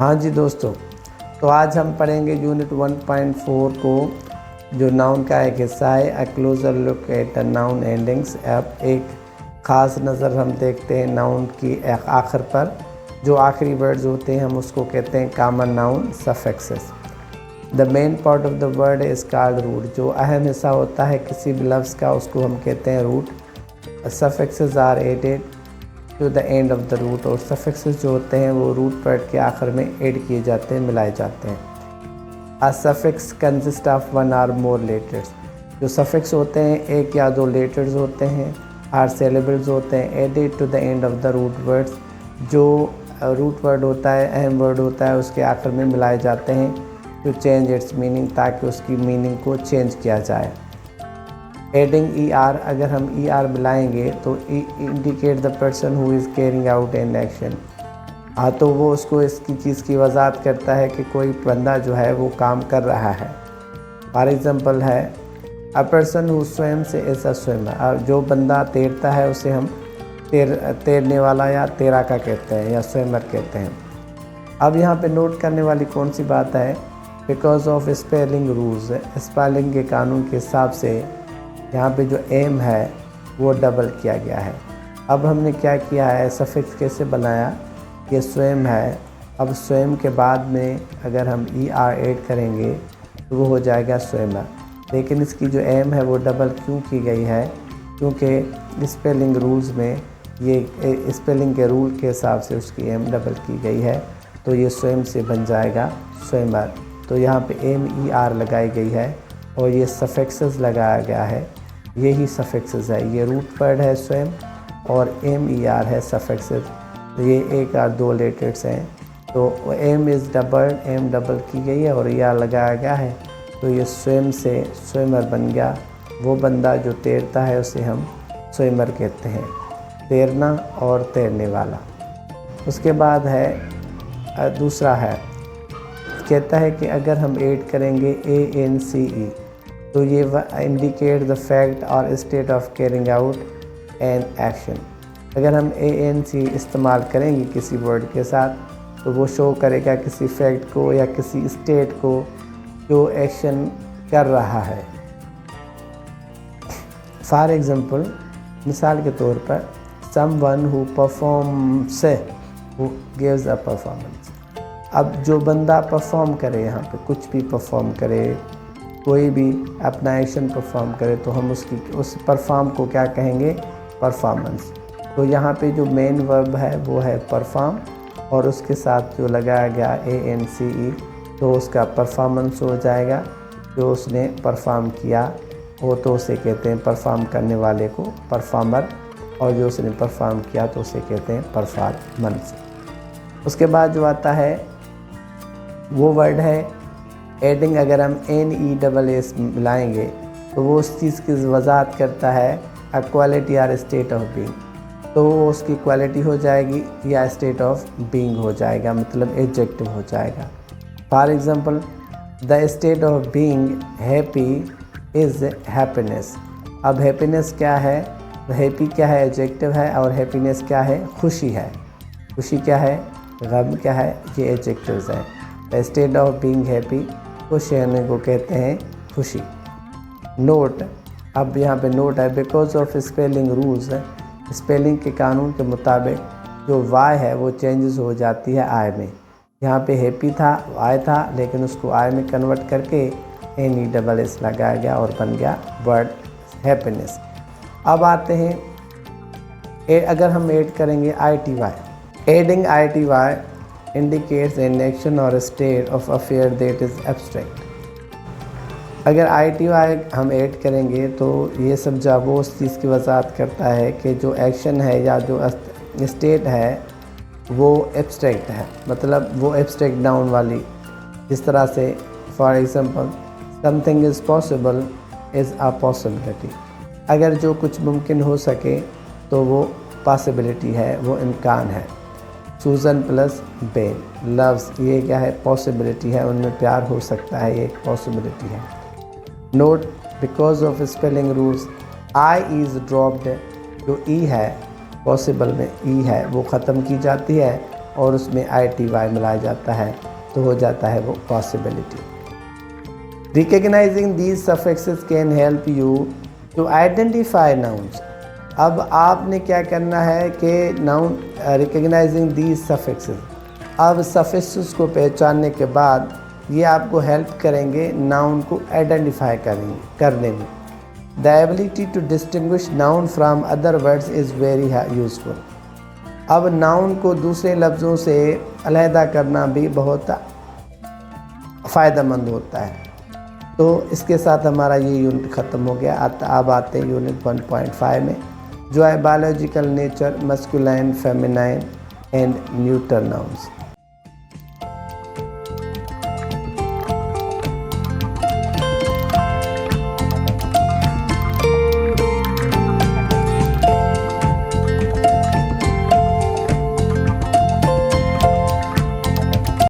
हाँ जी दोस्तों, तो आज हम पढ़ेंगे यूनिट 1.4 को, जो नाउन का एक हिस्सा है। A closer look at noun endings. अब एक ख़ास नज़र हम देखते हैं नाउन की आखिर पर। जो आखिरी वर्ड्स होते हैं हम उसको कहते हैं common noun suffixes. The main part of the word is called root. जो अहम हिस्सा होता है किसी भी लफ्ज़ का उसको हम कहते हैं root. Suffixes are added to the end of the root. और सफिक्सेस जो होते हैं वो रूट वर्ड के आखिर में ऐड किए जाते हैं, मिलाए जाते हैं। A suffix consist of one or more letters. जो सफिक्स होते हैं एक या दो लेटर्स होते हैं, आर सिलेबल्स होते हैं, added to the end of the root words. जो रूट वर्ड होता है, अहम वर्ड होता है, उसके आखिर में मिलाए जाते हैं टू चेंज इट्स मीनिंग, ताकि उसकी मीनिंग को चेंज किया जाए। एडिंग ई आर, अगर हम ई आर मिलाएंगे तो indicate the person who is carrying out an action. हाँ, तो वो उसको इसकी चीज़ की वजाहत करता है कि कोई बंदा जो है वो काम कर रहा है। फॉर एग्ज़ाम्पल है a person who swims is a swimmer. जो बंदा तैरता है उसे हम तैरने वाला या तैराका कहते हैं या स्विमर कहते हैं। अब यहाँ पे नोट करने वाली कौन सी बात है, because of spelling rules. Spelling के कानून के हिसाब से यहाँ पे जो एम है वो डबल किया गया है। अब हमने क्या किया है, सफिक्स कैसे बनाया, ये स्वयं है। अब स्वयं के बाद में अगर हम ई आर ऐड करेंगे तो वो हो जाएगा स्वयं। लेकिन इसकी जो एम है वो डबल क्यों की गई है, क्योंकि स्पेलिंग रूल्स में ये स्पेलिंग के रूल के हिसाब से उसकी एम डबल की गई है, तो ये स्वयं से बन जाएगा स्वयंवर। तो यहाँ पे एम ई आर लगाई गई है और ये सफिक्सेस लगाया गया है। यही सफिक्सेस है, ये रूट वर्ड है स्वयं और एम ई आर है सफिक्सेस। तो ये एक और दो लेटर्स हैं, तो M is double, M double की गई है और ई आर लगाया गया है, तो ये स्वयं से स्विमर बन गया। वो बंदा जो तैरता है उसे हम स्विमर कहते हैं, तैरना और तैरने वाला। उसके बाद है दूसरा है, कहता है कि अगर हम ऐड करेंगे ए एन सी ई तो ये इंडिकेट द फैक्ट और state of carrying out an action. अगर हम ए एन सी इस्तेमाल करेंगे किसी वर्ड के साथ तो वो शो करेगा किसी फैक्ट को या किसी स्टेट को जो एक्शन कर रहा है। फॉर एग्ज़ाम्पल, मिसाल के तौर पर, someone who performs, who gives a performance. अब जो बंदा परफॉर्म करे, यहाँ पे कुछ भी परफॉर्म करे, कोई भी अपना एक्शन परफॉर्म करे, तो हम उस परफॉर्म को क्या कहेंगे, परफॉर्मेंस। तो यहाँ पे जो मेन वर्ब है वो है परफॉर्म और उसके साथ जो लगाया गया ए एन सी ई, तो उसका परफॉर्मेंस हो जाएगा। जो उसने परफॉर्म किया वो तो उसे कहते हैं परफॉर्म करने वाले को परफॉर्मर, और जो उसने परफॉर्म किया तो उसे कहते हैं परफॉर्मेंस। उसके बाद जो आता है वो वर्ड है एडिंग। अगर हम एन ई डबल एस मिलाएंगे तो वो उस चीज़ की वजाहत करता है a quality or state of being, तो वो उसकी क्वालिटी हो जाएगी या स्टेट ऑफ बीइंग हो जाएगा, मतलब एडजेक्टिव हो जाएगा। For example, the state of being happy is happiness. अब हैप्पीनेस क्या है, हैप्पी क्या है, एडजेक्टिव है, और हैप्पीनेस क्या है, खुशी है। खुशी क्या है, गम क्या है, ये एडजेक्टिव्स हैं। The state of being happy, खुश होने को कहते हैं खुशी। नोट, अब यहाँ पे नोट है, because of spelling rules. Spelling के कानून के मुताबिक जो वाई है वो चेंजेस हो जाती है आई में। यहाँ पे हैप्पी था, आई था, लेकिन उसको आई में कन्वर्ट करके एन ई डबल एस लगाया गया और बन गया वर्ड हैप्पीनेस। अब आते हैं अगर हम ऐड करेंगे I T Y. Adding I T Y indicates an action or a state of affair that is abstract। अगर आई टी वाई हम ऐड करेंगे तो ये सब जब वो उस चीज़ की वजाहत करता है कि जो एक्शन है या जो स्टेट है वो एब्स्ट्रैक्ट है, मतलब वो एब्स्ट्रैक्ट नाउन वाली। जिस तरह से for example, something is possible is a possibility. अगर जो कुछ मुमकिन हो सके तो वो पॉसिबिलिटी है, वो इम्कान है। सूजन प्लस बेन लव्स, ये क्या है, पॉसिबिलिटी है, उनमें प्यार हो सकता है, ये एक पॉसिबिलिटी है। Note, because of spelling rules I is dropped. जो ई है पॉसिबल में ई है वो ख़त्म की जाती है और उसमें ITY मिलाया जाता है तो हो जाता है वो possibility. Recognizing these suffixes can help you to identify nouns। अब आपने क्या करना है कि नाउन रिकग्नाइजिंग दीज सफिक्सेस, अब सफिक्सेस को पहचानने के बाद ये आपको हेल्प करेंगे नाउन को आइडेंटिफाई करने में। The ability to distinguish noun from other words is very useful. अब नाउन को दूसरे लफ्ज़ों से अलहदा करना भी बहुत फ़ायदेमंद होता है। तो इसके साथ हमारा ये यूनिट ख़त्म हो गया। अब आते हैं यूनिट 1.5 में, जो है biological nature, masculine, feminine and neuter nouns.